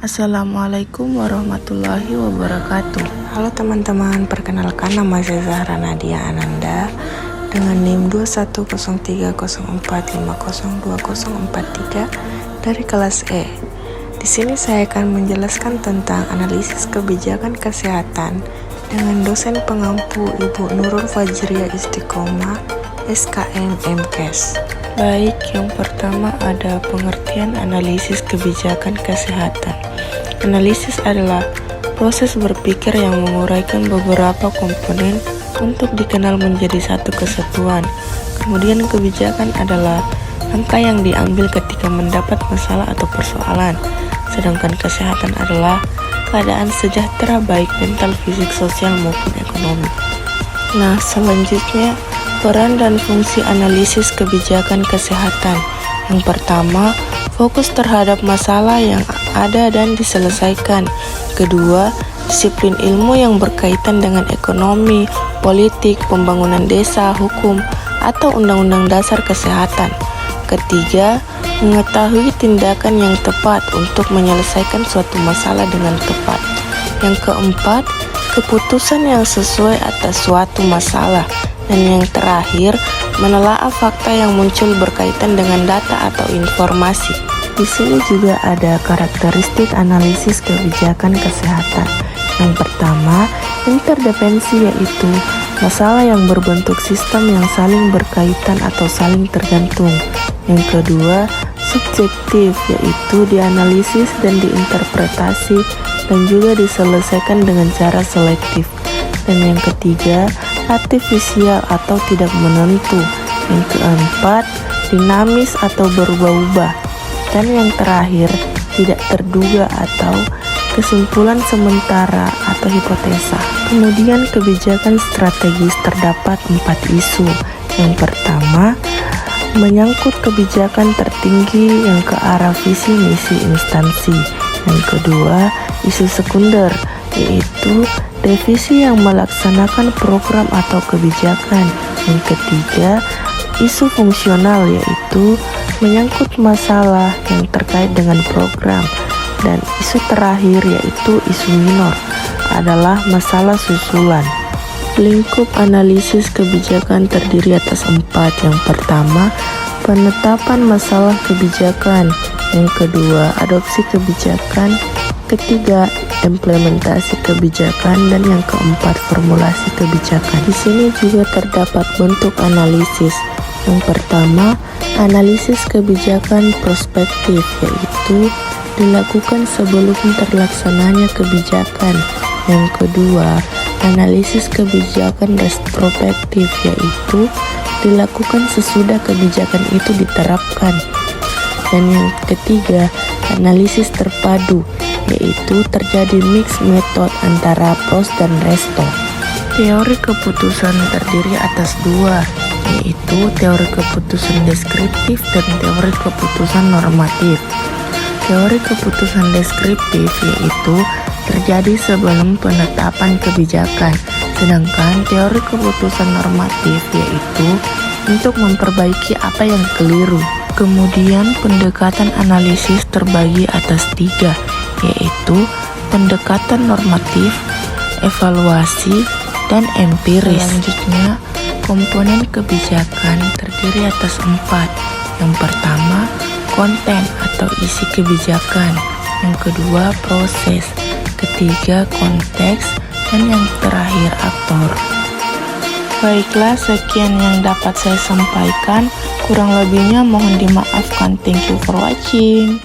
Assalamualaikum warahmatullahi wabarakatuh. Halo teman-teman, perkenalkan nama saya Zahra Nadia Ananda dengan NIM 210304502043 dari kelas E. Di sini saya akan menjelaskan tentang analisis kebijakan kesehatan dengan dosen pengampu Ibu Nurul Fajriah Istiqomah, SKM MKes. Baik, yang pertama ada pengertian analisis kebijakan kesehatan. Analisis adalah proses berpikir yang menguraikan beberapa komponen untuk dikenal menjadi satu kesatuan. Kemudian kebijakan adalah langkah yang diambil ketika mendapat masalah atau persoalan. Sedangkan kesehatan adalah keadaan sejahtera baik mental, fisik, sosial maupun ekonomi. Nah, selanjutnya peran dan fungsi analisis kebijakan kesehatan. Yang pertama, fokus terhadap masalah yang ada dan diselesaikan. Kedua, disiplin ilmu yang berkaitan dengan ekonomi, politik, pembangunan desa, hukum, atau undang-undang dasar kesehatan. Ketiga, mengetahui tindakan yang tepat untuk menyelesaikan suatu masalah dengan tepat. Yang keempat, keputusan yang sesuai atas suatu masalah. Dan yang terakhir, menelaah fakta yang muncul berkaitan dengan data atau informasi. Di sini juga ada karakteristik analisis kebijakan kesehatan. Yang pertama, interdependensi, yaitu masalah yang berbentuk sistem yang saling berkaitan atau saling tergantung. Yang kedua, subjektif, yaitu dianalisis dan diinterpretasi dan juga diselesaikan dengan cara selektif. Dan yang ketiga, artifisial atau tidak menentu. Yang keempat, dinamis atau berubah-ubah. Dan yang terakhir, tidak terduga atau kesimpulan sementara atau hipotesa. Kemudian kebijakan strategis terdapat 4 isu. Yang pertama, menyangkut kebijakan tertinggi yang ke arah visi misi instansi. Yang kedua, isu sekunder, yaitu revisi yang melaksanakan program atau kebijakan. Yang ketiga, isu fungsional, yaitu menyangkut masalah yang terkait dengan program. Dan isu terakhir, yaitu isu minor, adalah masalah susulan. Lingkup analisis kebijakan terdiri atas 4. Yang pertama, penetapan masalah kebijakan. Yang kedua, adopsi kebijakan. Ketiga, implementasi kebijakan, dan yang keempat, formulasi kebijakan. Di sini juga terdapat bentuk analisis. Yang pertama, analisis kebijakan prospektif, yaitu dilakukan sebelum terlaksananya kebijakan. Yang kedua, analisis kebijakan retrospektif, yaitu dilakukan sesudah kebijakan itu diterapkan. Dan yang ketiga, analisis terpadu, yaitu terjadi mix metode antara pros dan resto. Teori keputusan terdiri atas 2, yaitu teori keputusan deskriptif dan teori keputusan normatif. Teori keputusan deskriptif yaitu terjadi sebelum penetapan kebijakan, sedangkan teori keputusan normatif yaitu untuk memperbaiki apa yang keliru. Kemudian pendekatan analisis terbagi atas 3, yaitu pendekatan normatif, evaluasi, dan empiris. Selanjutnya, komponen kebijakan terdiri atas 4. Yang pertama, konten atau isi kebijakan. Yang kedua, proses. Ketiga, konteks. Dan yang terakhir, aktor. Baiklah, sekian yang dapat saya sampaikan. Kurang lebihnya mohon dimaafkan. Thank you for watching.